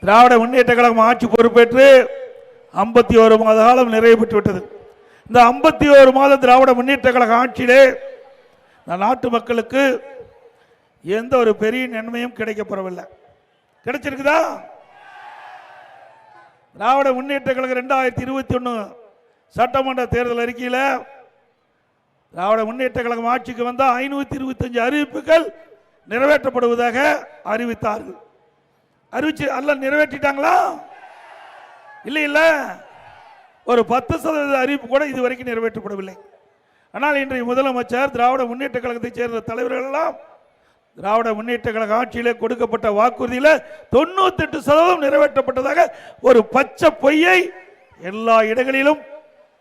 திராவிட முன்னேற்ற கழகம் ஆட்சி பொறுப்பேற்று 51 மாத காலம் நிறைவு பெற்று விட்டது. இந்த 51 மாத திராவிட முன்னேற்ற கழக ஆட்சியிலே நாட்டு மக்களுக்கு எந்த ஒரு பெரிய நன்மையும் கிடைக்கப்பெறவில்லை. கிடைச்சிருக்குதா? திராவிட முன்னேற்ற கழகம் 2021 சட்டமன்ற தேர்தல் அறிக்கையில் திராவிட முன்னேற்ற கழகம் ஆட்சிக்கு வந்த 525 அறிவிப்புகள் நிறைவேற்றப்படுவதாக அறிவித்தார்கள். அறிவிச்சு அல்ல நிறைவேற்றிட்டாங்களா? இல்லை இல்லை, ஒரு 10% அறிவிப்பு கூட இதுவரைக்கும் நிறைவேற்றப்படவில்லை. ஆனால் இன்றைய முதலமைச்சர் திராவிட முன்னேற்ற கழகத்தைச் சேர்ந்த தலைவர்கள் எல்லாம் திராவிட முன்னேற்ற கழக ஆட்சியிலே கொடுக்கப்பட்ட வாக்குறுதியில் 98% நிறைவேற்றப்பட்டதாக ஒரு பச்சை பொய்யை எல்லா இடங்களிலும்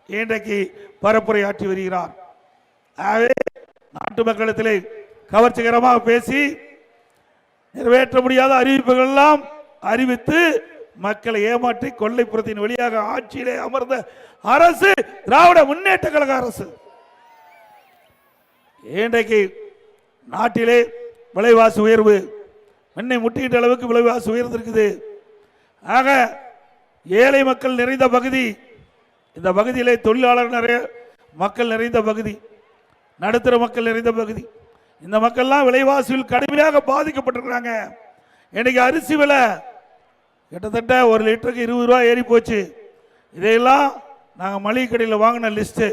இன்றைக்கு பரப்புரையாற்றி வருகிறார். ஆகவே நாட்டு மக்களிடத்திலே கவர்ச்சிகரமாக பேசி நிறைவேற்ற முடியாத அறிவிப்புகள் எல்லாம் அறிவித்து மக்களை ஏமாற்றி கொள்ளைப்புறத்தின் வழியாக ஆட்சியிலே அமர்ந்த அரசு திராவிட முன்னேற்ற கழக அரசு. இன்றைக்கு நாட்டிலே விலைவாசி உயர்வு மண்ணை முட்டிக்கிட்ட அளவுக்கு விலைவாசி உயர்ந்திருக்குது. ஆக ஏழை மக்கள் நிறைந்த பகுதி, இந்த பகுதியிலே தொழிலாளர் நிறைய மக்கள் நிறைந்த பகுதி, நடுத்தர மக்கள் நிறைந்த பகுதி, இந்த மக்கள்லாம் விலைவாசியில் கடுமையாக பாதிக்கப்பட்டிருக்கிறாங்க. இன்னைக்கு அரிசி விலை கிட்டத்தட்ட 1 லிட்டருக்கு 20 ரூபா ஏறி போச்சு. இதையெல்லாம் நாங்கள் மளிகை கடையில் வாங்கின லிஸ்ட்டு.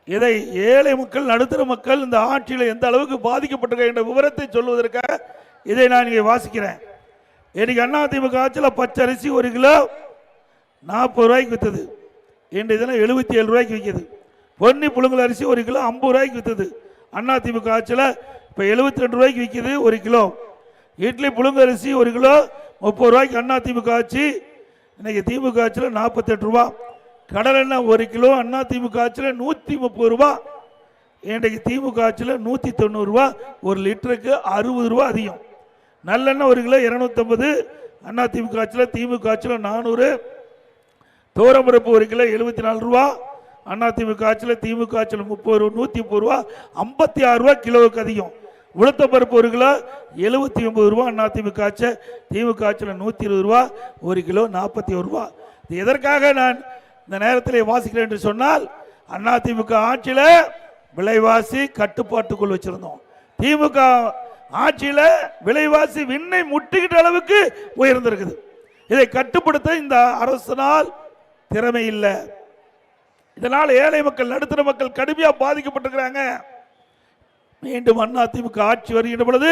இதை ஏழை மக்கள் நடுத்தர மக்கள் இந்த ஆட்சியில் எந்த அளவுக்கு பாதிக்கப்பட்டிருக்க என்ற விவரத்தை சொல்வதற்காக இதை நான் இங்கே வாசிக்கிறேன். இன்னைக்கு அதிமுக ஆட்சியில் பச்சரிசி 1 கிலோ 40 ரூபாய்க்கு விற்றது. இன்றைய தினம் 77 ரூபாய்க்கு விற்கிது. பொன்னி புழுங்கல் அரிசி 1 கிலோ 50 ரூபாய்க்கு விற்றது. அதிமுக ஆட்சியில் இப்போ 72 ரூபாய்க்கு விற்கிது 1 கிலோ. இட்லி புழுங்க அரிசி 1 கிலோ 30 ரூபாய்க்கு அதிமுக ஆட்சி. இன்னைக்கு திமுக ஆட்சியில் 48 ரூபா. கடல் எண்ணெய் 1 கிலோ அதிமுக ஆட்சியில் 130 ரூபா. இன்றைக்கு திமுக ஆட்சியில் 190 ரூபா. 1 லிட்டருக்கு 60 ரூபா அதிகம். நல்லெண்ணெய் 1 கிலோ 250 அதிமுக ஆட்சியில், திமுக ஆட்சியில் 400. தோரம்பருப்பு 1 கிலோ 74 ரூபா. அதிமுக ஆட்சியில், திமுக ஆட்சியில் 130 ரூபா. 56 ரூபா கிலோவுக்கு அதிகம். உளுத்த பருப்பு 1 கிலோ 79 ரூபா. அதிமுக ஆட்சி, திமுக ஆட்சியில் 120 ரூபா. 1 கிலோ 41 ரூபா. இது எதற்காக நான் இந்த நேரத்தில் வாசிக்கிறேன் என்று சொன்னால், அதிமுக ஆட்சியில் விலைவாசி கட்டுப்பாட்டுக்குள் வச்சிருந்தோம். திமுக ஆட்சியில் விலைவாசி விண்ணை முட்டிக்கிட்ட அளவுக்கு உயர்ந்திருக்குது. இதை கட்டுப்படுத்த இந்த அரசினால் திறமை இல்லை. இதனால் ஏழை மக்கள் நடுத்தர மக்கள் கடுமையாக பாதிக்கப்பட்டிருக்கிறாங்க. மீண்டும் அதிமுக ஆட்சி வருகின்ற பொழுது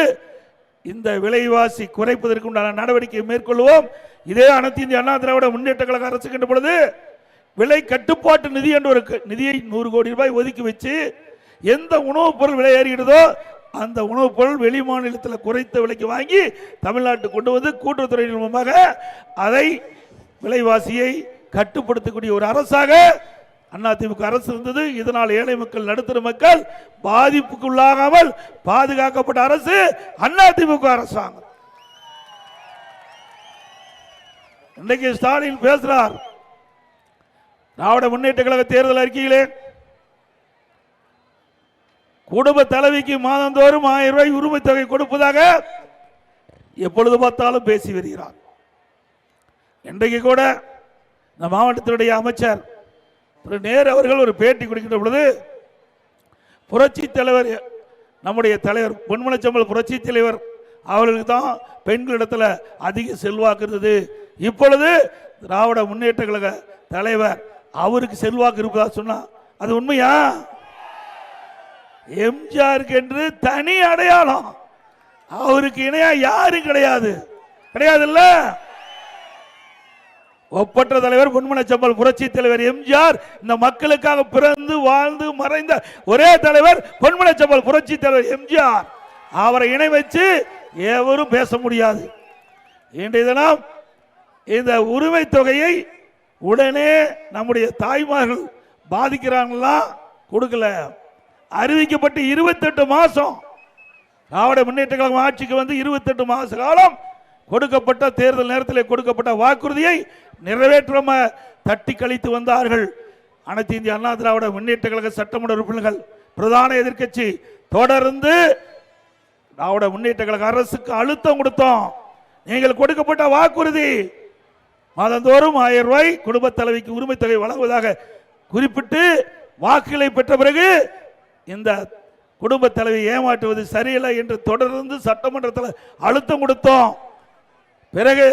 இந்த விலைவாசி குறைப்பதற்கு உண்டான நடவடிக்கை மேற்கொள்வோம். இதே அனைத்து இந்திய அண்ணா திராவிட முன்னேற்ற கழக அரசுகின்ற பொழுது விலை கட்டுப்பாட்டு நிதி என்ற ஒரு நிதியை 100 கோடி ரூபாய் ஒதுக்கி வச்சு எந்த உணவுப் பொருள் விலை ஏறுகிறதோ அந்த உணவுப் பொருள் வெளி மாநிலத்தில் குறைத்த விலைக்கு வாங்கி தமிழ்நாட்டுக்கு கொண்டு வந்து கூட்டுறவுத்துறை மூலமாக அதை விலைவாசியை கட்டுப்படுத்தக்கூடிய ஒரு அரசாக அதிமுக அரசு இருந்தது. இதனால் ஏழை மக்கள் நடுத்தர மக்கள் பாதிப்புக்குள்ளாகாமல் பாதுகாக்கப்பட்ட அரசு அதிமுக அரசாங்கம். இன்றைக்கு ஸ்டாலின் பேசுறார். திராவிட முன்னேற்ற கழக தேர்தல் அறிக்கையிலே குடும்ப தலைவிக்கு மாதந்தோறும் 1000 ரூபாய் உரிமை தொகை கொடுப்பதாக எப்பொழுது பார்த்தாலும் பேசி வருகிறார். இன்றைக்கு கூட இந்த மாவட்டத்தினுடைய அமைச்சர் நேரு அவர்கள் ஒரு பேட்டி கொடுக்கின்ற பொழுது புரட்சி தலைவர், நம்முடைய தலைவர் பொன்மனச்செம்மல் புரட்சி தலைவர் அவர்களுக்கு தான் பெண்களிடத்தில் அதிக செல்வாக்கு இருந்தது. இப்பொழுது திராவிட முன்னேற்ற கழக தலைவர் அவருக்கு செல்வாக்கு இருப்பதா சொன்னா அது உண்மையா? எம்ஜிஆருக்கு என்று தனி அடையாளம், அவருக்கு இணையா யாரும் கிடையாது. கிடையாதுல்ல. ஒப்பற்ற தலைவர் பொன்மனச்செம்மல் புரட்சி தலைவர் எம்ஜிஆர். இந்த மக்களுக்காக பிறந்து வாழ்ந்து மறைந்த ஒரே தலைவர் பொன்மனச்செம்மல் புரட்சி தலைவர் எம்ஜிஆர். அவரை இணை வச்சு எவரும் பேச முடியாது. இன்றைய தினம் இந்த உரிமை தொகையை உடனே நம்முடைய தாய்மார்கள் பாதிக்கிறாங்களா? கொடுக்கல. அறிவிக்கப்பட்டு 28 மாசம் திராவிட முன்னேற்ற கழகம் ஆட்சிக்கு வந்து 28 மாச காலம் கொடுக்கப்பட்ட தேர்தல் நேரத்தில் கொடுக்கப்பட்ட வாக்குறுதியை நிறைவேற்றாம தட்டி கழித்து வந்தார்கள். அனைத்து இந்திய அண்ணா திராவிட முன்னேற்ற கழக சட்டமன்ற உறுப்பினர்கள், பிரதான எதிர்க்கட்சி தொடர்ந்து திராவிட முன்னேற்ற கழக அரசுக்கு அழுத்தம் கொடுத்தோம். நீங்கள் கொடுக்கப்பட்ட வாக்குறுதி மாதந்தோறும் 1000 ரூபாய் குடும்ப தலைவிக்கு உரிமை தொகை வழங்குவதாக குறிப்பிட்டு வாக்குகளை பெற்ற பிறகு இந்த குடும்ப தலைவி ஏமாற்றுவது சரியில்லை என்று தொடர்ந்து சட்டமன்றத்தில் அழுத்தம் கொடுத்தோம். பிறகு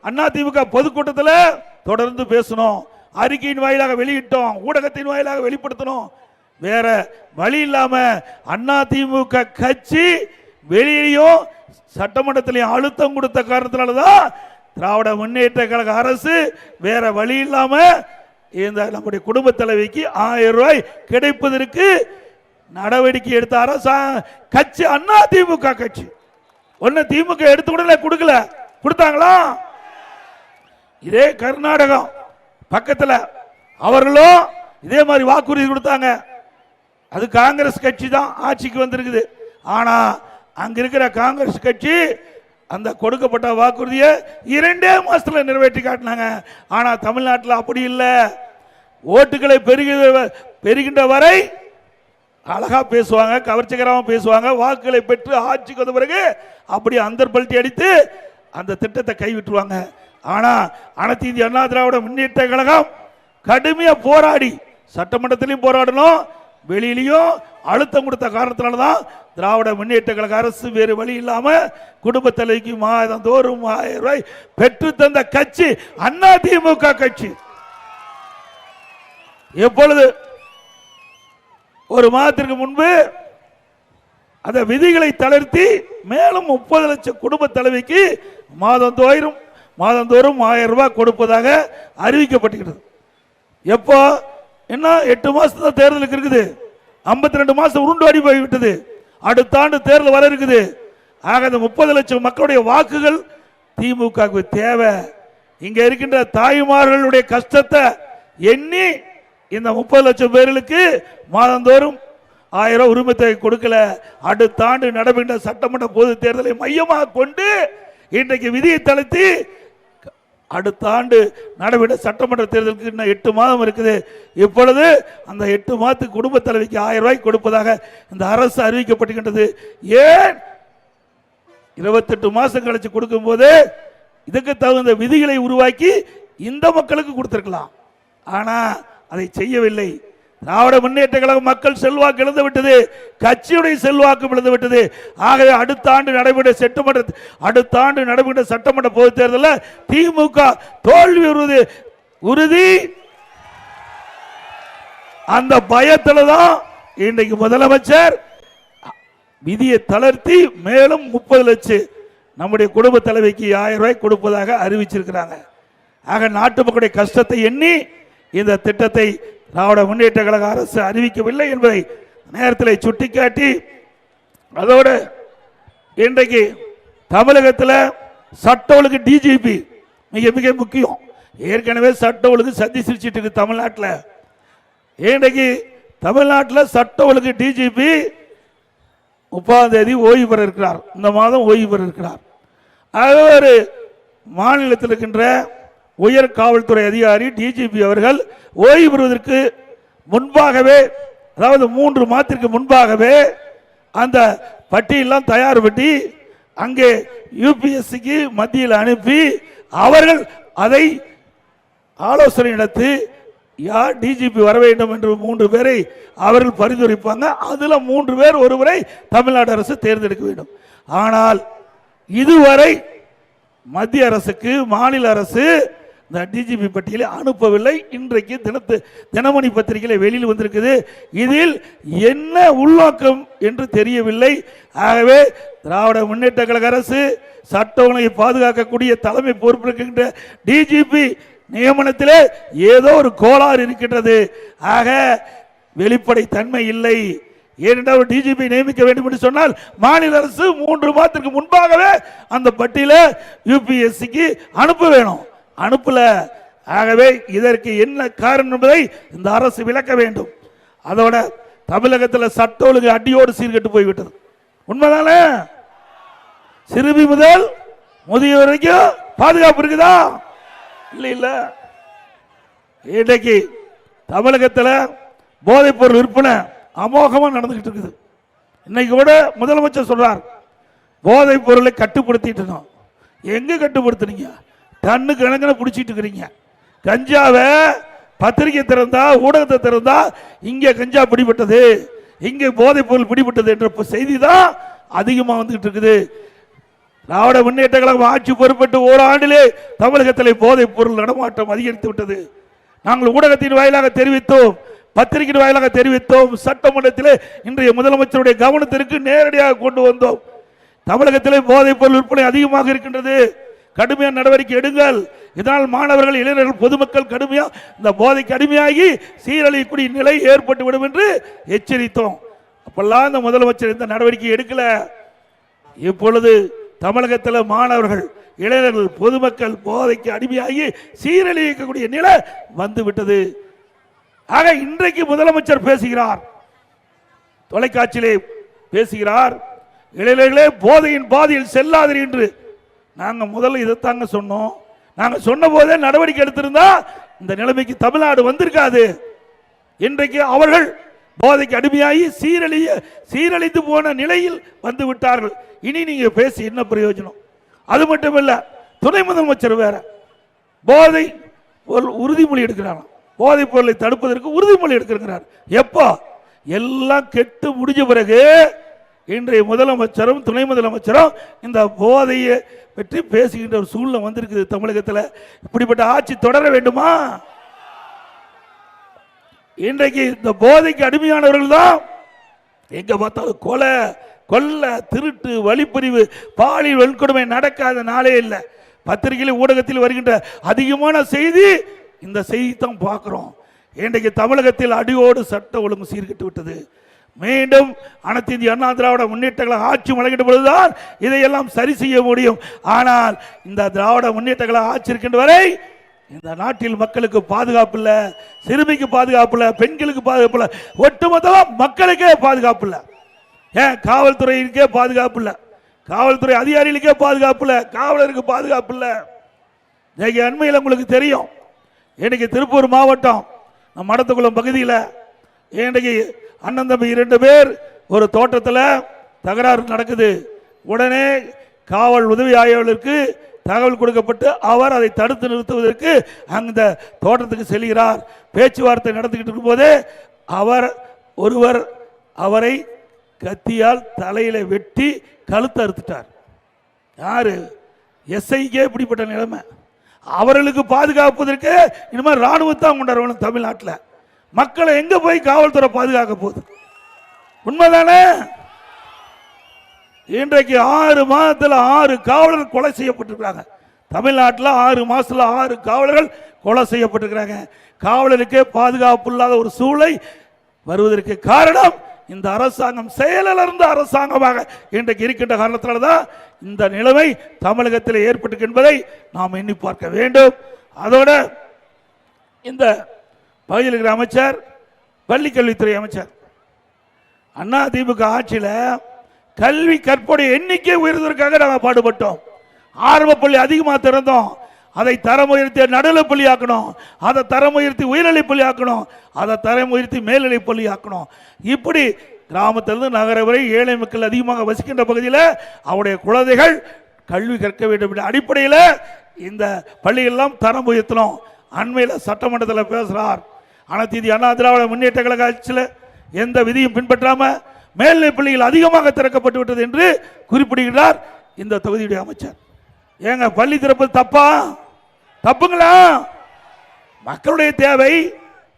அதிமுக பொதுக்கூட்டத்தில் தொடர்ந்து பேசணும், அறிக்கையின் வாயிலாக வெளியிட்டோம், ஊடகத்தின் வாயிலாக வெளிப்படுத்தணும். வேற வழி இல்லாம அதிமுக கட்சி வெளியிலையும் சட்டமன்றத்திலையும் அழுத்தம் கொடுத்த காரணத்தினால்தான் திராவிட முன்னேற்ற கழக அரசு வேற வழி இல்லாம இந்த நம்முடைய குடும்ப தலைவிக்கு 1000 ரூபாய் கிடைப்பதற்கு நடவடிக்கை எடுத்த கட்சி அதிமுக கட்சி. ஒன்னு திமுக எடுத்து கூட கொடுக்கல, கொடுத்தாங்களா? இதே கர்நாடகம் பக்கத்துல அவர்களும் இதே மாதிரி வாக்குறுதி கொடுத்தாங்க. அது காங்கிரஸ் கட்சி தான் ஆட்சிக்கு வந்திருக்குது. ஆனா அங்க இருக்கிற காங்கிரஸ் கட்சி அந்த கொடுக்கப்பட்ட வாக்குறுதியை 2 மாசத்துல நிறைவேற்றி காட்டினாங்க. ஆனா தமிழ்நாட்டில் அப்படி இல்லை. ஓட்டுகளை பெறுகின்ற வரை அழகா பேசுவாங்க, கவர்ச்சிகரமாக பேசுவாங்க. வாக்குகளை பெற்று ஆட்சிக்கு வந்த பிறகு அப்படி அந்தர்பல்ட்டி அடித்து அந்த திட்டத்தை கைவிட்டுருவாங்க. ஆனா அனைத்து இந்திய அண்ணா திராவிட முன்னேற்ற கழகம் கடுமையா போராடி சட்டமன்றத்திலையும் போராடணும், வெளியிலையும் அழுத்தம் கொடுத்த காரணத்தினால்தான் திராவிட முன்னேற்ற கழக அரசு வேறு வழி இல்லாம குடும்ப தலைவிக்கு மாதந்தோறும் 1000 ரூபாய் பெற்று தந்த கட்சி அதிமுக கட்சி. எப்பொழுது ஒரு மாதத்திற்கு முன்பு அந்த விதிகளை தளர்த்தி மேலும் 30 லட்சம் குடும்ப தலைவிக்கு மாதந்தோறும் 1000 ரூபாய் கொடுப்பதாக அறிவிக்கப்பட்டிருக்கிறது. எப்போ என்ன 8 மாசத்துல தேர்தலுக்கு இருக்குது, 52 மாசம் உருண்டு அடி போய்விட்டது. அடுத்த ஆண்டு தேர்தல் வர இருக்குது. ஆக இந்த 30 லட்சம் மக்களுடைய வாக்குகள் திமுக தேவை. இங்க இருக்கின்ற தாய்மார்களுடைய கஷ்டத்தை எண்ணி இந்த 30 லட்சம் பேர்களுக்கு மாதந்தோறும் 1000 ரூபாய் உரிமை தொகை கொடுக்கல. அடுத்த ஆண்டு நடைபெற்ற சட்டமன்ற பொது தேர்தலை மையமாக கொண்டு இன்றைக்கு விதியை தளர்த்தி அடுத்த ஆண்டு நடைபெற்ற சட்டமன்ற தேர்தலுக்கு இன்னும் 8 மாதம் இருக்குது. இப்பொழுது அந்த 8 மாதத்துக்கு குடும்ப தலைவிக்கு 1000 ரூபாய் கொடுப்பதாக இந்த அரசு அறிவிக்கப்பட்டுகின்றது. ஏன் 28 மாசம் கழிச்சு கொடுக்கும் போது இதுக்கு தகுந்த விதிகளை உருவாக்கி இந்த மக்களுக்கு கொடுத்திருக்கலாம். ஆனா அதை செய்யவில்லை. திராவிட முன்னேற்ற கழக மக்கள் செல்வாக்கு இழந்து விட்டது, கட்சியுடைய செல்வாக்கு இழந்து விட்டது. ஆகவே அடுத்த ஆண்டு நடைபெற்ற சட்டமன்ற பொது தேர்தலில் திமுக தோல்வி உறுதி. அந்த பயத்தில் தான் இன்றைக்கு முதலமைச்சர் விதியை தளர்த்தி மேலும் 30 லட்சம் நம்முடைய குடும்ப தலைவிக்கு 1000 ரூபாய் கொடுப்பதாக அறிவிச்சிருக்கிறாங்க. ஆக நாட்டு மக்களுடைய கஷ்டத்தை எண்ணி இந்த திட்டத்தை திராவிட முன்னேற்ற கழக அரசு அறிவிக்கவில்லை என்பதை நேரத்தில் சுட்டிக்காட்டி, அதோடு இன்றைக்கு தமிழகத்தில் சட்ட ஒழுங்கு டிஜிபி மிக மிக முக்கியம். ஏற்கனவே சட்ட ஒழுங்கு சதி சிரிச்சிட்டு இருக்கு தமிழ்நாட்டில். இன்றைக்கு தமிழ்நாட்டில் சட்ட ஒழுங்கு டிஜிபி 30ஆம் தேதி ஓய்வு பெற இருக்கிறார். இந்த மாதம் ஓய்வு பெற இருக்கிறார். ஒரு மாநிலத்தில் இருக்கின்ற உயர் காவல்துறை அதிகாரி டிஜிபி அவர்கள் ஓய்வு பெறுவதற்கு முன்பாகவே, அதாவது 3 மாதத்திற்கு முன்பாகவே அந்த பட்டியெல்லாம் தயார் பண்ணி அங்கே யூபிஎஸ்சிக்கு மத்தியில் அனுப்பி அவர்கள் அதை ஆலோசனை நடத்தி யார் டிஜிபி வர வேண்டும் என்று 3 பேரை அவர்கள் பரிந்துரைப்பாங்க. அதில் 3 பேர் ஒருவரை தமிழ்நாடு அரசு தேர்ந்தெடுக்க வேண்டும். ஆனால் இதுவரை மத்திய அரசுக்கு மாநில அரசு இந்த டிஜிபி பட்டியலை அனுப்பவில்லை. இன்றைக்கு தினமணி பத்திரிகையில் வெளியில் வந்திருக்குது. இதில் என்ன உள்நோக்கம் என்று தெரியவில்லை. ஆகவே திராவிட முன்னேற்ற கழக அரசு சட்ட ஒழுங்கை பாதுகாக்கக்கூடிய தலைமை பொறுப்பிருக்கின்ற டிஜிபி நியமனத்திலே ஏதோ ஒரு கோளாறு இருக்கின்றது. ஆக வெளிப்படை தன்மை இல்லை. ஏனென்றால் டிஜிபி நியமிக்க வேண்டும் என்று சொன்னால் மாநில அரசு 3 மாதத்திற்கு முன்பாகவே அந்த பட்டியலை யூபிஎஸ்சிக்கு அனுப்ப வேணும், அனுப்பல. ஆகவே இதற்கு என்ன காரணம் என்பதை இந்த அரசு விளக்க வேண்டும். அதோட தமிழகத்தில் சட்ட ஒழுங்கு அடியோடு சீர்கெட்டு போய்விட்டது. உண்மைதானே? சிறுமி முதல் முதியோர் வரைக்கும் பாதுகாப்பு இருக்குதா? இல்ல இல்ல. இன்றைக்கு தமிழகத்தில் போதைப் பொருள் விற்பனை அமோகமா நடந்துகிட்டு இருக்குது. இன்னைக்கு கூட முதலமைச்சர் சொல்றார் போதைப் பொருளை கட்டுப்படுத்திட்டு. எங்க கட்டுப்படுத்துனீங்க? டன்னு கணக்கில் பிடிச்சிட்டு இருக்கிறீங்க. கஞ்சாவை பத்திரிகை திறந்தா, ஊடகத்தை திறந்தா இங்கே கஞ்சா பிடிபட்டது, இங்கே போதைப் பொருள் பிடிபட்டது என்ற செய்தி தான் அதிகமாக வந்துகிட்டு இருக்குது. திராவிட முன்னேற்ற கழகம் ஆட்சி பொறுப்பேற்று ஓராண்டிலே தமிழகத்தில் போதைப் பொருள் நடமாட்டம் அதிகரித்து விட்டது. நாங்கள் ஊடகத்தின் வாயிலாக தெரிவித்தோம், பத்திரிகையின் வாயிலாக தெரிவித்தோம், சட்டமன்றத்தில் இன்றைய முதலமைச்சருடைய கவனத்திற்கு நேரடியாக கொண்டு வந்தோம். தமிழகத்திலே போதைப் பொருள் விற்பனை அதிகமாக இருக்கின்றது, கடுமையான நடவடிக்கை எடுங்கள். இதனால் மாணவர்கள், இளைஞர்கள், பொதுமக்கள் கடுமையாக இந்த போதைக்கு அடிமையாகி சீரழியக்கூடிய நிலை ஏற்பட்டுவிடும் என்று எச்சரித்தோம். அப்பெல்லாம் இந்த முதலமைச்சர் இந்த நடவடிக்கை எடுக்கல. இப்பொழுது தமிழகத்தில் மாணவர்கள், இளைஞர்கள், பொதுமக்கள் போதைக்கு அடிமையாகி சீரழியக்கூடிய நிலை வந்துவிட்டது. ஆக இன்றைக்கு முதலமைச்சர் பேசுகிறார், தொலைக்காட்சியிலே பேசுகிறார், இளைஞர்களே போதையின் பாதையில் செல்லாதீர்கள் என்று. நாங்கள் முதல்ல இதைத்தாங்க சொன்னோம். நாங்கள் சொன்ன போதே நடவடிக்கை எடுத்திருந்தா இந்த நிலைமைக்கு தமிழ்நாடு வந்திருக்காது. இன்றைக்கு அவர்கள் போதைக்கு அடிமையாகி சீரழிந்து போன நிலையில் வந்து விட்டார்கள். இனி நீங்க பேசி என்ன பிரயோஜனம்? அது மட்டுமல்ல, துணை முதலமைச்சர் வேற போதை உறுதிமொழி எடுக்கிறாங்க. போதைப் பொருளை தடுப்பதற்கு உறுதிமொழி எடுக்கிறார். எப்போ எல்லாம் கெட்டு முடிஞ்ச பிறகு இன்றைய முதலமைச்சரும் துணை முதலமைச்சரும் இந்த போதையை பற்றி பேசுகின்ற ஒரு சூழ்நிலை வந்திருக்குது தமிழகத்தில். இப்படிப்பட்ட ஆட்சி தொடர வேண்டுமா? இன்றைக்கு இந்த போதைக்கு அடிமையானவர்கள் தான் எங்க பார்த்தாலும் கொலை, கொள்ளை, திருட்டு, வழிப்பறிவு, பாலியல் வன்கொடுமை நடக்காத நாளே இல்லை. பத்திரிகையில், ஊடகத்தில் வருகின்ற அதிகமான செய்தி இந்த செய்தி தான் பார்க்கிறோம். இன்றைக்கு தமிழகத்தில் அடியோடு சட்ட ஒழுங்கு சீர்கெட்டு விட்டது. மீண்டும் அனைத்து இந்திய அண்ணா திராவிட முன்னேற்ற கழக ஆட்சி வழங்கிட்ட பொழுதுதான் இதையெல்லாம் சரி செய்ய முடியும். ஆனால் இந்த திராவிட முன்னேற்ற கழக ஆட்சி இருக்கின்ற வரை இந்த நாட்டில் மக்களுக்கு பாதுகாப்பு இல்லை, சிறுமிக்கு பாதுகாப்பு இல்லை, பெண்களுக்கு பாதுகாப்பு இல்லை, ஒட்டுமொத்தமாக மக்களுக்கே பாதுகாப்பு இல்லை. ஏன் காவல்துறையிற்கே பாதுகாப்பு இல்லை, காவல்துறை அதிகாரிகளுக்கே பாதுகாப்பு இல்லை, காவலருக்கு பாதுகாப்பு இல்லை. இன்னைக்கு அண்மையில் உங்களுக்கு தெரியும், இன்னைக்கு திருப்பூர் மாவட்டம் மடத்துக்குளம் பகுதியில் இன்றைக்கு அண்ணன் தம்பி 2 பேர் ஒரு தோட்டத்தில் தகராறு நடக்குது. உடனே காவல் உதவி ஆய்வாளருக்கு தகவல் கொடுக்கப்பட்டு அவர் அதை தடுத்து நிறுத்துவதற்கு அந்த தோட்டத்துக்கு செல்கிறார். பேச்சுவார்த்தை நடத்திக்கிட்டு இருக்கும் போதே ஒருவர் அவரை கத்தியால் தலையில வெட்டி கழுத்து அறுத்துட்டார். யாரு? எஸ்ஐக்கே இப்படிப்பட்ட நிலைமை. அவர்களுக்கு பாதுகாப்பதற்கு இனிமேல் ராணுவத்தான் கொண்டாடுவாங்க தமிழ்நாட்டில். மக்களை எங்க போய் காவல்துறை பாதுகாக்க போகுது? உண்மைதானே? இன்றைக்கு 6 மாதத்தில் 6 காவலர்கள் கொலை செய்யப்பட்டிருக்கிறாங்க. தமிழ்நாட்டில் 6 மாசத்துல 6 காவலர்கள் கொலை செய்யப்பட்டிருக்கிறாங்க. காவலருக்கே பாதுகாப்பு இல்லாத ஒரு சூழலை வருவதற்கு காரணம் இந்த அரசாங்கம் செயலிழந்த அரசாங்கமாக இன்றைக்கு இருக்கின்ற காரணத்தினால தான் இந்த நிலைமை தமிழகத்தில் ஏற்பட்டு என்பதை நாம் எண்ணி பார்க்க வேண்டும். அதோட இந்த பகுதியில் இருக்கிற அமைச்சர், பள்ளிக்கல்வித்துறை அமைச்சர், அண்ணா திமுக ஆட்சியில் கல்வி கற்புடைய எண்ணிக்கை உயர்வதற்காக நாங்கள் பாடுபட்டோம். ஆரம்ப பள்ளி அதிகமாக திறந்தோம், அதை தரம் உயர்த்தி நடுநிலைப் பள்ளி ஆக்கணும், அதை தரம் உயர்த்தி உயர்நிலைப் பள்ளி ஆக்கணும், அதை தரம் உயர்த்தி மேல்நிலைப் பள்ளி ஆக்கணும். இப்படி கிராமத்திலிருந்து நகர வரை ஏழை மக்கள் அதிகமாக வசிக்கின்ற பகுதியில் அவருடைய குழந்தைகள் கல்வி கற்க வேண்டும் என்ற அடிப்படையில் இந்த பள்ளிகளெல்லாம் தரம் உயர்த்தணும். அண்மையில் சட்டமன்றத்தில் பேசுகிறார். அனைத்து இந்திய அண்ணா திராவிட முன்னேற்ற கழக ஆட்சியில் எந்த விதியும் பின்பற்றாம மேல்நிலைப் பள்ளிகள் அதிகமாக திறக்கப்பட்டு விட்டது என்று குறிப்பிடுகிறார் இந்த தொகுதியுடைய அமைச்சர். ஏங்க பள்ளி திறப்பது தப்பா? தப்புங்களா? மக்களுடைய தேவை,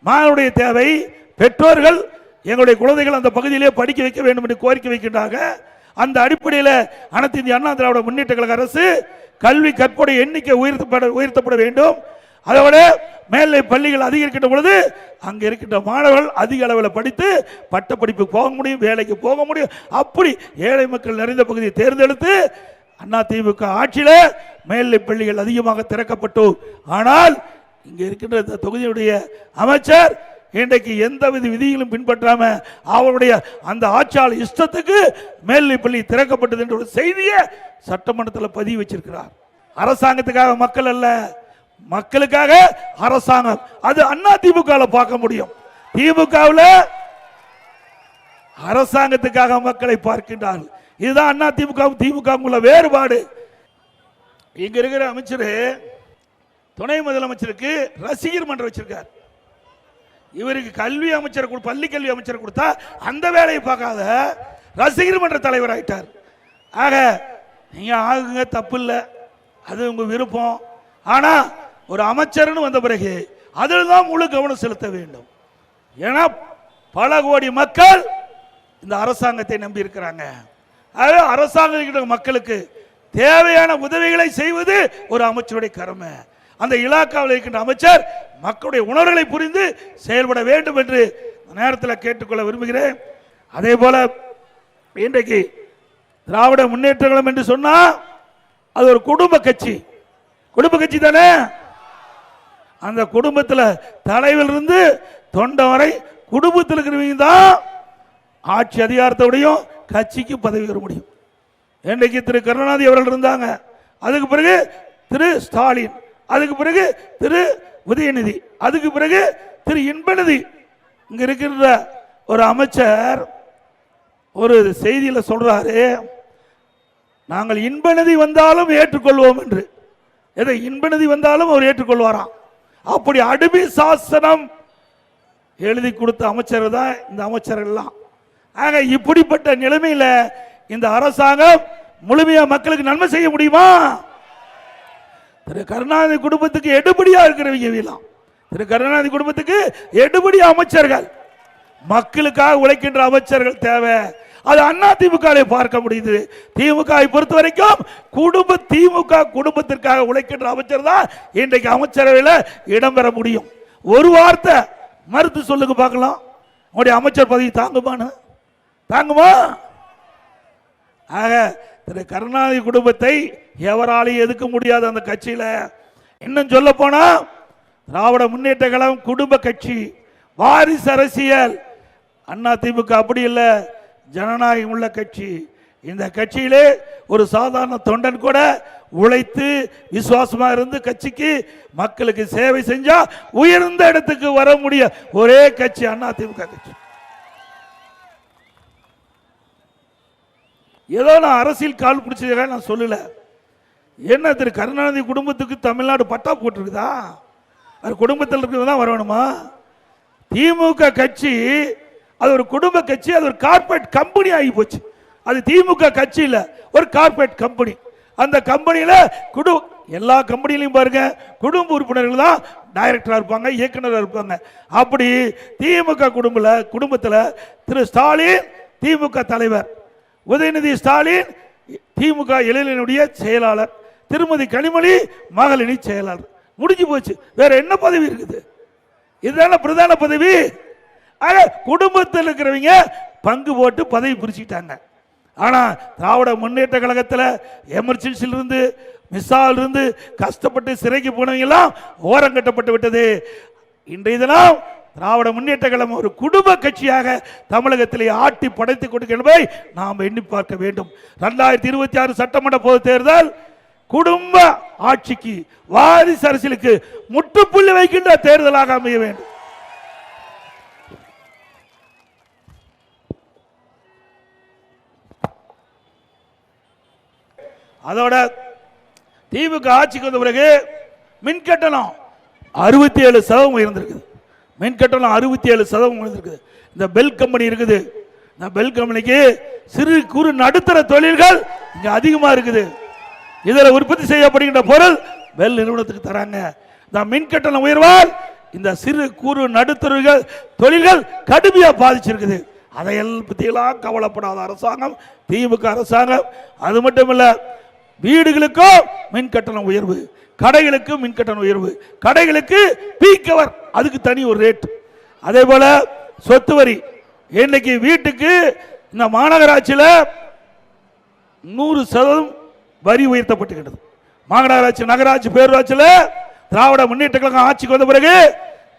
மாணவருடைய தேவை, பெற்றோர்கள் எங்களுடைய குழந்தைகள் அந்த பகுதியிலே படிக்க வைக்க வேண்டும் என்று கோரிக்கை வைக்கின்றாங்க. அந்த அடிப்படையில் அனைத்து இந்திய அண்ணா திராவிட முன்னேற்ற கழக அரசு கல்வி கற்புடைய எண்ணிக்கை உயர்த்தப்பட வேண்டும். அதோட மேல்நிலை பள்ளிகள் அதிகரிக்கின்ற பொழுது அங்க இருக்கின்ற மாணவர்கள் அதிக அளவில் படித்து பட்டப்படிப்பு போக முடியும், வேலைக்கு போக முடியும். அப்படி ஏழை மக்கள் நிறைந்த பகுதியை தேர்ந்தெடுத்து அண்ணா திமுக ஆட்சியில் மேல்நிலை பள்ளிகள் அதிகமாக திறக்கப்பட்டோம். ஆனால் இங்க இருக்கின்ற இந்த தொகுதியுடைய அமைச்சர் இன்றைக்கு எந்த விதிகளும் பின்பற்றாம அவருடைய அந்த ஆட்சியாளர் இஷ்டத்துக்கு மேல்நிலை பள்ளி திறக்கப்பட்டது என்ற ஒரு செய்தியை சட்டமன்றத்தில் பதிவு வச்சிருக்கிறார். அரசாங்கத்துக்காக மக்கள் அல்ல, மக்களுக்காக அரசாங்கம். அது அண்ணா திமுக பார்க்க முடியும். திமுகவில் அரசாங்கத்துக்காக மக்களை பார்க்கின்றார்கள். இதுதான் அண்ணா திமுக உள்ள வேறுபாடு. இங்க இருக்கிற அமைச்சர் துணை முதலமைச்சருக்கு ரசிகர் மன்றம் வச்சிருக்கார். இவருக்கு கல்வி அமைச்சர் பள்ளி கல்வி அமைச்சர் கொடுத்தா அந்த வேலையை பார்க்காத ரசிகர் மன்ற தலைவர் ஆயிட்டார். ஆக நீங்க ஆகுங்க, தப்பு இல்லை, அது உங்க விருப்பம். ஆனா ஒரு அமைச்சர்னு வந்த பிறகு அதில் தான் முழு கவனம் செலுத்த வேண்டும். ஏன்னா பல கோடி மக்கள் இந்த அரசாங்கத்தை நம்பி இருக்கிறாங்க. அரசாங்க மக்களுக்கு தேவையான உதவிகளை செய்வது ஒரு அமைச்சருடைய கடமை. அந்த இலாக்காவில் இருக்கின்ற அமைச்சர் மக்களுடைய உணர்வுகளை புரிந்து செயல்பட வேண்டும் என்று நேரத்தில் கேட்டுக்கொள்ள விரும்புகிறேன். அதே போல இன்றைக்கு திராவிட முன்னேற்ற கழகம் என்று சொன்னா அது ஒரு குடும்ப கட்சி. குடும்ப கட்சி தானே. அந்த குடும்பத்தில் தலைவர் இருந்து தொண்டை வரை குடும்பத்தில் இருக்கிறவங்க தான் ஆட்சி அதிகாரத்தோடையும் கட்சிக்கு பதவி வர முடியும். இன்றைக்கு திரு கருணாநிதி அவர்கள் இருந்தாங்க, அதுக்கு பிறகு திரு ஸ்டாலின், அதுக்கு பிறகு திரு உதயநிதி, அதுக்கு பிறகு திரு இன்பநிதி. இங்க இருக்கின்ற ஒரு அமைச்சர் ஒரு செய்தியில சொல்றாரு, நாங்கள் இன்பநிதி வந்தாலும் ஏற்றுக்கொள்வோம் என்று. எதை இன்பநிதி வந்தாலும் அவர் ஏற்றுக்கொள்வாராம். அப்படி அடிமை சாசனம் எழுதி கொடுத்த அமைச்சர் தான் இந்த அமைச்சர்கள்லாம். ஆக இப்படிப்பட்ட நிலைமையில இந்த அரசாங்கம் முழுமையா மக்களுக்கு நன்மை செய்ய முடியுமா? திரு கருணாநிதி குடும்பத்துக்கு எடுபடியா இருக்கிறவங்க, திரு கருணாநிதி குடும்பத்துக்கு எடுபடி அமைச்சர்கள், மக்களுக்காக உழைக்கின்ற அமைச்சர்கள் தேவை. அது அதிமுக பார்க்க முடியுது. திமுக பொறுத்த வரைக்கும் திமுக குடும்பத்திற்காக உழைக்கின்ற அமைச்சர் தான் இன்றைக்கு அமைச்சரவையில் இடம்பெற முடியும். ஒரு வார்த்தை மறுத்து சொல்லுங்க பார்க்கலாம், உங்களுடைய அமைச்சர் பதவி தாங்குமா? ஆக திரு கருணாநிதி குடும்பத்தை எவராலையும் எதுக்க முடியாது அந்த கட்சியில. இன்னும் சொல்ல போனா திராவிட முன்னேற்ற கழகம் குடும்ப கட்சி, வாரிசு அரசியல். அதிமுக அப்படி இல்லை, ஜனநாயகம் உள்ள கட்சி. இந்த கட்சியிலே ஒரு சாதாரண தொண்டன் கூட உழைத்து விசுவாசமா இருந்து கட்சிக்கு மக்களுக்கு சேவை செஞ்சா உயர்ந்த இடத்துக்கு வர முடிய ஒரே கட்சி அதிமுக கட்சி. ஏதோ நான் அரசியல் கால் பிடிச்சதுக்காக நான் சொல்லல. என்ன திரு கருணாநிதி குடும்பத்துக்கு தமிழ்நாடு பட்டா போட்டிருக்குதா? அது குடும்பத்தில் இருக்கிறது தான் வரணுமா? திமுக கட்சி அது ஒரு குடும்ப கட்சி, அது ஒரு கார்பரேட் கம்பெனி ஆகி போச்சு. அது திமுக கட்சி இல்ல, ஒரு கார்பரேட் கம்பெனி. அந்த கம்பெனியில எல்லா கம்பெனிலையும் பாருங்க குடும்ப உறுப்பினர்கள் தான் டைரக்டரா இருப்பாங்க, இயக்குநராக இருப்பாங்க. அப்படி திமுக குடும்பத்தில் திரு ஸ்டாலின் திமுக தலைவர், உதயநிதி ஸ்டாலின் திமுக இளைஞனுடைய செயலாளர், திருமதி கனிமொழி மகளிரணி செயலாளர். முடிஞ்சு போச்சு. வேற என்ன பதவி இருக்குது? இதுதான பிரதான பதவி. குடும்பத்தில் இருக்கிறவங்க பங்கு போட்டு பதவி பிரிச்சுட்டாங்க. ஆனா திராவிட முன்னேற்ற கழகத்தில் எமர்ஜென்சியில் இருந்து மிஸ்ஸால் இருந்து கஷ்டப்பட்டு சிறைக்கு போனவங்க எல்லாம் ஓரம் கட்டப்பட்டு விட்டது. இன்றைய தினம் திராவிட முன்னேற்ற கழகம் ஒரு குடும்ப கட்சியாக தமிழகத்திலே ஆட்டி படைத்துக் கொடுக்கிறதை நாம் எண்ணி பார்க்க வேண்டும். 2026 சட்டமன்ற பொது தேர்தல் குடும்ப ஆட்சிக்கு, வாரிசு அரசியலுக்கு முற்றுப்புள்ளி வைக்கின்ற தேர்தலாக அமைய வேண்டும். அதோட திமுக ஆட்சிக்கு வந்த பிறகு மின்கட்டணம் 67% உயர்ந்திருக்குது. மின்கட்டணம் 67% உயர்ந்திருக்குது. இந்த பெல் கம்பெனி இருக்குது, இந்த பெல் கம்பெனிக்கு சிறு குறு நடுத்தர தொழில்கள் இங்க அதிகமா இருக்குது. இதில் உற்பத்தி செய்யப்படுகின்ற பொருள் பெல் நிறுவனத்துக்கு தராங்க. இந்த மின்கட்டணம் உயர்வால் இந்த சிறு குறு நடுத்தர தொழில்கள் கடுமையா பாதிச்சிருக்குது. அதையெல்லாம் பற்றியெல்லாம் கவலைப்படாத அரசாங்கம் திமுக அரசாங்கம். அது மட்டும் இல்ல, வீடுகளுக்கும் மின் கட்டணம் உயர்வு, கடைகளுக்கு மின் கட்டணம் உயர்வு, கடைகளுக்கு பீக்கவர் அதுக்கு தனி ஒரு ரேட். அதே போல சொத்து வரி இன்னைக்கு வீட்டுக்கு இந்த மாநகராட்சியில் 100% வரி உயர்த்தப்பட்டுகிறது. மாநகராட்சி, நகராட்சி, பேரூராட்சியில் திராவிட முன்னேற்ற கழகம் ஆட்சிக்கு வந்த பிறகு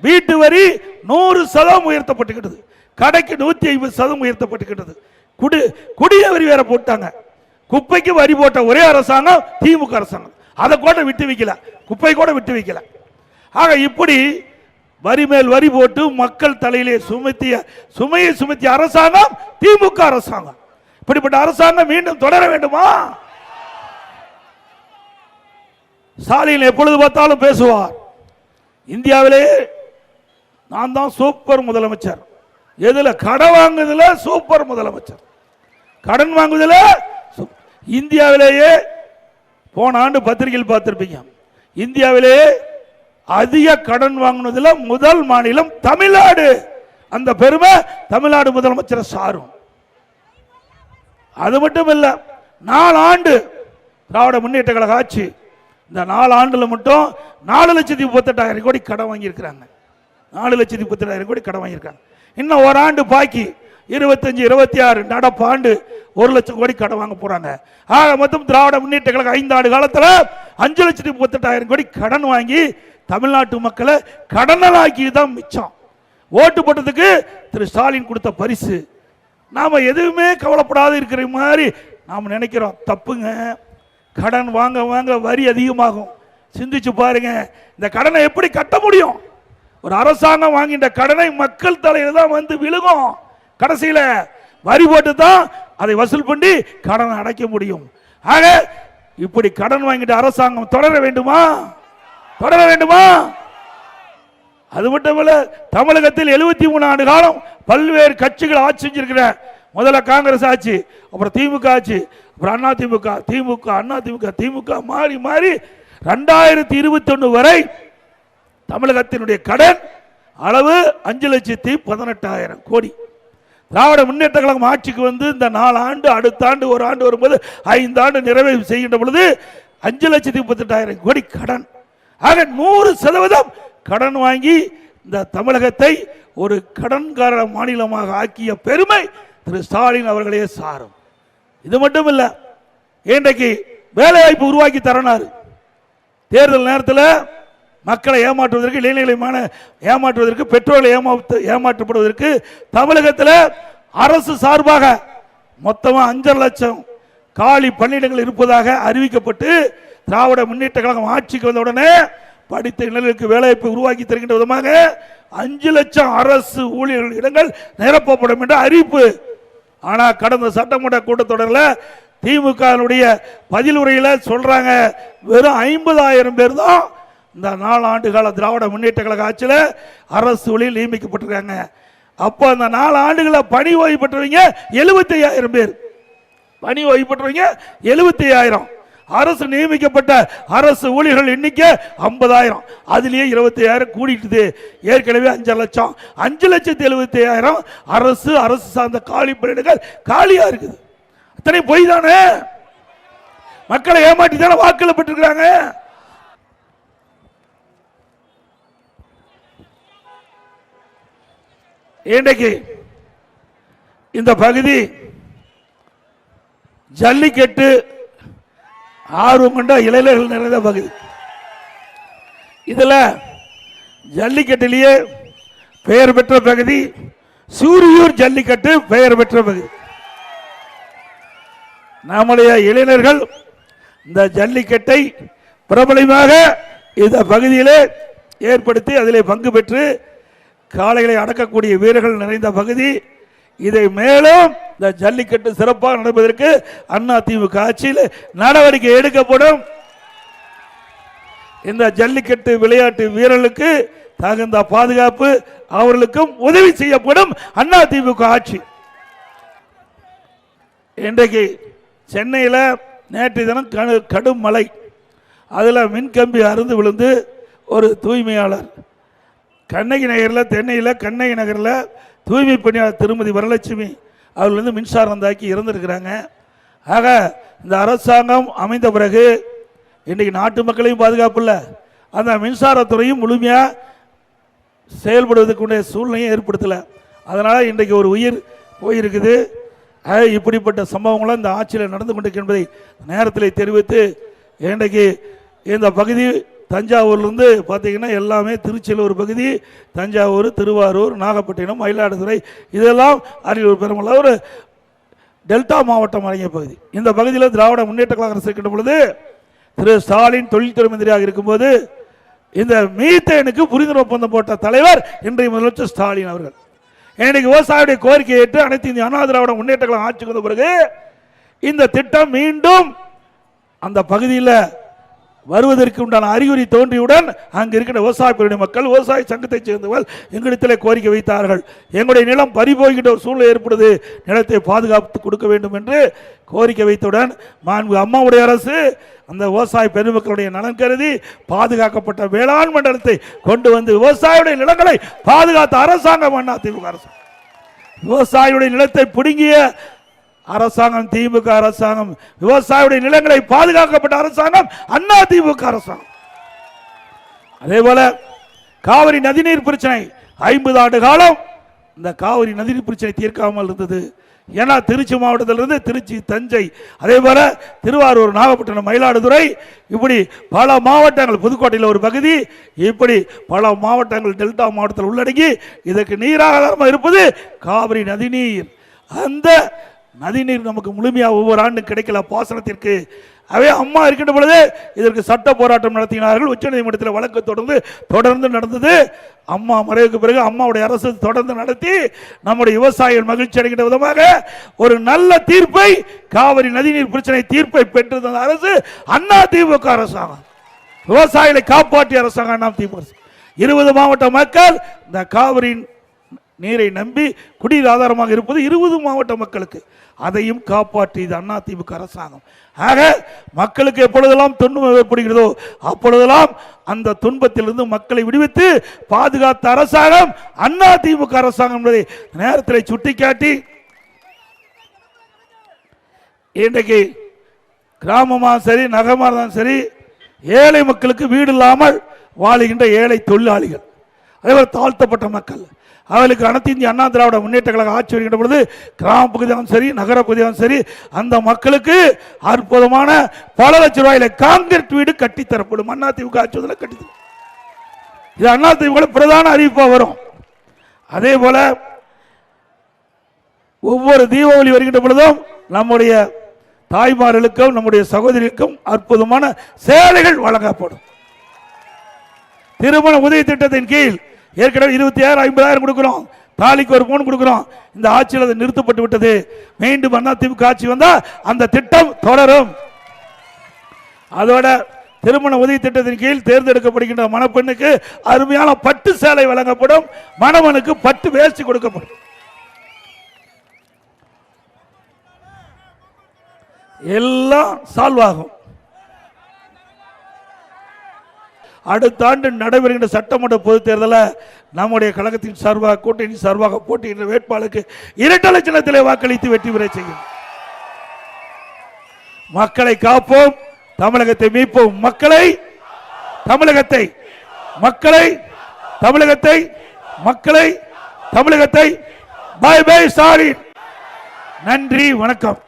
வீட்டு வரி 100% உயர்த்தப்பட்டுகிறது. கடைக்கு 150% உயர்த்தப்பட்டுகிறது. குடிய வரி வேற போட்டாங்க. குப்பைக்கு வரி போட்ட ஒரே அரசாங்கம் திமுக அரசாங்கம். அதை கூட விட்டு வைக்கல, குப்பை கூட விட்டு வைக்கல. ஆக இப்படி வரி மேல் வரி போட்டு மக்கள் தலையிலே சுமையை சுமத்திய அரசாங்கம் திமுக அரசாங்கம். இப்படிப்பட்ட அரசாங்கம் மீண்டும் தொடர வேண்டுமா? ஸ்டாலின் எப்பொழுது பார்த்தாலும் பேசுவார், இந்தியாவிலே நான் தான் சூப்பர் முதலமைச்சர். எதுல? கடன் வாங்குதல சூப்பர் முதலமைச்சர். கடன் வாங்குதல இந்தியாவிலேயே போன ஆண்டு பத்திரிகையில் பார்த்திருப்பீங்க, இந்தியாவிலேயே அதிக கடன் வாங்கினதுல முதல் மாநிலம் தமிழ்நாடு. அந்த பெருமை தமிழ்நாடு முதலமைச்சரை சாரும். அது மட்டும் இல்ல, 4 ஆண்டு திராவிட முன்னேற்ற கழக ஆட்சி, இந்த 4 ஆண்டுல மட்டும் 4,38,000 கோடி கடன் வாங்கியிருக்கிறாங்க. 4,38,000 கோடி கடன் வாங்கியிருக்காங்க. இன்னும் ஒரு ஆண்டு பாக்கி 25, 26 நடப்பாண்டு 1 லட்சம் கோடி கடன் வாங்க போறாங்க. ஆக மொத்தம் திராவிட முன்னேற்ற கழக 5 ஆண்டு காலத்தில் 5,38,000 கோடி கடன் வாங்கி தமிழ்நாட்டு மக்களை கடனாக்கி தான் மிச்சம். ஓட்டு போட்டதுக்கு திரு ஸ்டாலின் கொடுத்த பரிசு. நாம எதுவுமே கவலைப்படாத இருக்கிற மாதிரி நாம் நினைக்கிறோம். தப்புங்க. கடன் வாங்க வாங்க வரி அதிகமாகும். சிந்திச்சு பாருங்க, இந்த கடனை எப்படி கட்ட முடியும்? ஒரு அரசாங்கம் வாங்கின்ற கடனை மக்கள் தலையில தான் வந்து விழுகும். கடைசியில வரி போட்டு தான் அதை வசூல் பண்ணி கடனை அடைக்க முடியும். ஆக இப்படி கடன் வாங்கிட்ட அரசாங்கம் தொடர வேண்டுமா? தொடர வேண்டுமா? அது மட்டுமல்ல, தமிழகத்தில் 73 ஆண்டு காலம் பல்வேறு கட்சிகள் ஆட்சி செஞ்சிருக்கிற, முதல்ல காங்கிரஸ் ஆட்சி, அப்புறம் திமுக ஆட்சி, அப்புறம் அதிமுக, திமுக, அதிமுக, திமுக மாறி மாறி 2021 வரை தமிழகத்தினுடைய கடன் அளவு 5,18,000 கோடி. திராவிட முன்னேற்ற கழகம் ஆட்சிக்கு வந்து இந்த 4 ஆண்டு, அடுத்த ஆண்டு 1 ஆண்டு வரும்போது 5 ஆண்டு நிறைவு செய்கின்ற பொழுது 5,38,000 கோடி கடன். ஆக 100% கடன் வாங்கி இந்த தமிழகத்தை ஒரு கடன்கார மாநிலமாக ஆக்கிய பெருமை திரு ஸ்டாலின் அவர்களே சாரும். இது மட்டும் இல்ல, இன்றைக்கு வேலை வாய்ப்பு உருவாக்கி தரனாரு. தேர்தல் நேரத்தில் மக்களை ஏமாற்றுவதற்கு, இளைஞர்களை ஏமாற்றுவதற்கு, பெட்ரோலை ஏமாற்றப்படுவதற்கு தமிழகத்தில் அரசு சார்பாக மொத்தமா 5.5 லட்சம் காலி பணியிடங்கள் இருப்பதாக அறிவிக்கப்பட்டு திராவிட முன்னேற்ற கழகம் ஆட்சிக்கு வந்த உடனே படித்த இளைஞர்களுக்கு வேலைவாய்ப்பு உருவாக்கி தருகின்ற விதமாக 5 லட்சம் அரசு ஊழியர்கள் இடங்கள் நிரப்பப்படும் என்ற அறிவிப்பு. ஆனா கடந்த சட்டமன்ற கூட்டத்தொடரில் திமுக பதில் உரையில சொல்றாங்க, வெறும் 50,000 பேர் தான் இந்த 4 ஆண்டு கால திராவிட முன்னேற்ற கழக ஆட்சியில் அரசு ஊழியர் நியமிக்கப்பட்டிருக்காங்க. அப்போ அந்த 4 ஆண்டுகளை பணி ஓய்வு பெற்றவங்க 75,000 பேர். பணி ஓய்வு பெற்றவங்க 75,000. அரசு நியமிக்கப்பட்ட அரசு ஊழியர்கள் எண்ணிக்கை 50,000. அதுலயே 25,000 கூடிட்டு ஏற்கனவே 5 லட்சம். 5,70,000 அரசு சார்ந்த காலி பணியிடங்கள் காலியா இருக்குது. அத்தனை பொய் தானே? மக்களை ஏமாற்றி தானே வாக்குல பெற்றிருக்கிறாங்க. இன்றைக்கு இந்த பகுதி ஜல்லிக்கட்டு ஆர்வம் கொண்ட இளைஞர்கள் நிறைந்த பகுதி. இதுல ஜல்லிக்கட்டிலேயே பெயர் பெற்ற பகுதி சூரியூர் ஜல்லிக்கட்டு பெயர் பெற்ற பகுதி. நம்முடைய இளைஞர்கள் இந்த ஜல்லிக்கட்டை பிரபலமாக இந்த பகுதியிலே ஏற்படுத்தி அதிலே பங்கு பெற்று காளைகளை அடக்கக்கூடிய வீரர்கள் நிறைந்த பகுதி. இதை மேலும் இந்த ஜல்லிக்கட்டு சிறப்பாக நடப்பதற்கு அதிமுக ஆட்சியில் நடவடிக்கை எடுக்கப்படும். இந்த ஜல்லிக்கட்டு விளையாட்டு வீரர்களுக்கு தகுந்த பாதுகாப்பு, அவர்களுக்கும் உதவி செய்யப்படும் அதிமுக ஆட்சி. இன்றைக்கு சென்னையில் நேற்று தினம் கடும் மழை, அதில் மின்கம்பி அறுந்து விழுந்து ஒரு தூய்மையாளர் கண்ணகி நகரில், தென்னையில் கண்ணகி நகரில் தூய்மை பணியாளர் திருமதி வரலட்சுமி அவர்கள் மின்சாரம் தாக்கி இறந்திருக்கிறாங்க. ஆக இந்த அரசாங்கம் அமைந்த பிறகு இன்றைக்கு நாட்டு மக்களையும் பாதுகாப்பு இல்லை, அந்த மின்சாரத்துறையும் முழுமையாக செயல்படுவதற்குரிய சூழ்நிலையும் ஏற்படுத்தலை. அதனால் இன்றைக்கு ஒரு உயிர் போயிருக்குது. இப்படிப்பட்ட சம்பவங்களும் இந்த ஆட்சியில் நடந்து கொண்டிருக்கு என்பதை நேரத்தில் தெரிவித்து, இன்றைக்கு இந்த பகுதி தஞ்சாவூர்லேருந்து பார்த்தீங்கன்னா எல்லாமே திருச்சியில் ஒரு பகுதி, தஞ்சாவூர், திருவாரூர், நாகப்பட்டினம், மயிலாடுதுறை, இதெல்லாம் அரியலூர், பெருமள ஒரு டெல்டா மாவட்டம் அடங்கிய பகுதி. இந்த பகுதியில் திராவிட முன்னேற்ற கழக அரசு இருக்கின்ற பொழுது திரு ஸ்டாலின் தொழில்துறை மந்திரியாக இருக்கும்போது இந்த மீத்தேனுக்கு புரிந்துணர்வு ஒப்பந்தம் போட்ட தலைவர் இன்றைய முதலமைச்சர் ஸ்டாலின் அவர்கள். இன்னைக்கு விவசாயியுடைய கோரிக்கையை ஏற்று அனைத்து இந்திய அண்ணா திராவிட முன்னேற்ற கழகம் ஆட்சிக்கு வந்த பிறகு இந்த திட்டம் மீண்டும் அந்த பகுதியில் வருவதற்கு உண்டான அறிகுறி தோன்றியுடன் அங்கு இருக்கிற விவசாய பிரிவினை மக்கள், விவசாய சங்கத்தை சேர்ந்தவர்கள் எங்களிடத்திலே கோரிக்கை வைத்தார்கள். எங்களுடைய நிலம் பறிபோய்கின்ற ஒரு சூழ்நிலை ஏற்படுது, நிலத்தை பாதுகாத்து கொடுக்க வேண்டும் என்று கோரிக்கை வைத்தவுடன் அம்மாவுடைய அரசு அந்த விவசாய பெருமக்களுடைய நலன் கருதி பாதுகாக்கப்பட்ட வேளாண் மண்டலத்தை கொண்டு வந்து விவசாயியுடைய நிலங்களை பாதுகாத்த அரசாங்கம் அதிமுக அரசு. விவசாயியுடைய நிலத்தை பிடுங்கிய அரசாங்கம் திமுக அரசாங்கம். விவசாயியுடைய நிலங்களை பாதுகாக்கப்பட்ட அரசாங்கம் அதிமுக அரசாங்கம். அதே போல காவிரி நதிநீர் பிரச்சனை 50 ஆண்டு காலம் இந்த காவிரி நதிநீர் பிரச்சனை தீர்க்காமல் இருந்தது. ஏன்னா திருச்சி மாவட்டத்திலிருந்து திருச்சி, தஞ்சை, அதே போல திருவாரூர், நாகப்பட்டினம், மயிலாடுதுறை, இப்படி பல மாவட்டங்கள், புதுக்கோட்டையில் ஒரு பகுதி, இப்படி பல மாவட்டங்கள் டெல்டா மாவட்டத்தில் உள்ளடங்கி இதற்கு நீராதாரமாக இருப்பது காவிரி நதிநீர். அந்த நதிநீர் நமக்கு முழுமையாக ஒவ்வொரு ஆண்டும் கிடைக்கல பாசனத்திற்கு. அவை அம்மா இருக்கின்ற பொழுது இதற்கு சட்ட போராட்டம் நடத்தினார்கள். உச்சநீதிமன்றத்தில் வழக்கு தொடர்ந்து நடந்தது. அம்மா மறைவுக்கு பிறகு அம்மாவுடைய அரசு தொடர்ந்து நடத்தி நம்முடைய விவசாயிகள் மகிழ்ச்சி அடைகின்ற விதமாக ஒரு நல்ல தீர்ப்பை, காவிரி நதிநீர் பிரச்சனை தீர்ப்பை பெற்றது அரசு அதிமுக அரசாங்கம். விவசாயிகளை காப்பாற்றிய அரசாங்கம் அதிமுக. 20 மாவட்ட மக்கள் இந்த காவிரி நீரை நம்பி குடிநீர் ஆதாரமாக இருப்பது 20 மாவட்ட மக்களுக்கு. அதையும் காப்பாற்றியது அதிமுக அரசாங்கம். ஆக மக்களுக்கு எப்பொழுதெல்லாம் துன்பம் ஏற்படுகிறதோ அப்பொழுதெல்லாம் அந்த துன்பத்திலிருந்து மக்களை விடுவித்து பாதுகாத்த அரசாங்கம் அதிமுக அரசாங்கம் என்பதை நேரத்தில் சுட்டிக்காட்டி, இன்றைக்கு கிராமமாக சரி நகரமாக இருந்தாலும் சரி, ஏழை மக்களுக்கு வீடு இல்லாமல் வாழுகின்ற ஏழை தொழிலாளிகள், அதேபோல் தாழ்த்தப்பட்ட மக்கள், அவர்களுக்கு அனைத்து இந்திய அண்ணா திராவிட முன்னேற்ற கழக ஆட்சி வருகின்ற பொழுது கிராம பகுதியாகவும் சரி நகர பகுதியாகவும் சரி அந்த மக்களுக்கு அற்புதமான பல லட்சம் ரூபாயில காங்கிரீட் வீடு கட்டித்தரப்படும். அதிமுக ஆட்சி கட்டித்தரும். இது அதிமுக பிரதான அறிவிப்பாக வரும். அதே போல ஒவ்வொரு தீபாவளி வருகின்ற பொழுதும் நம்முடைய தாய்மார்களுக்கும் நம்முடைய சகோதரிக்கும் அற்புதமான சேலைகள் வழங்கப்படும். திருமண உதவி திட்டத்தின் கீழ் ஏற்கனவே 26,50,000 கொடுக்கிறோம். தாலிக்கு ஒரு பவுன் கொடுக்கிறோம். இந்த ஆட்சியில் அது நிறுத்தப்பட்டு விட்டது. மீண்டும் அதிமுக ஆட்சி வந்தால் அந்த திட்டம் தொடரும். அதோட திருமண உதவி திட்டத்தின் கீழ் தேர்ந்தெடுக்கப்படுகின்ற மணப்பெண்ணுக்கு அருமையான பட்டு சேலை வழங்கப்படும். மணமனுக்கு பட்டு வேஷ்டி கொடுக்கப்படும். எல்லாம் சால்வ் ஆகும். அடுத்த ஆண்டு நடைபெறுகின்ற சட்டமன்ற பொதுத் தேர்தலில் நம்முடைய கழகத்தின் சார்பாக கூட்டணி சார்பாக போட்டியிட்ட வேட்பாளருக்கு 2 லட்சத்திலே வாக்களித்து வெற்றி பெற செய்யும். மக்களை காப்போம், தமிழகத்தை மீட்போம். தமிழகத்தை பை பை ஸ்டாலின். நன்றி, வணக்கம்.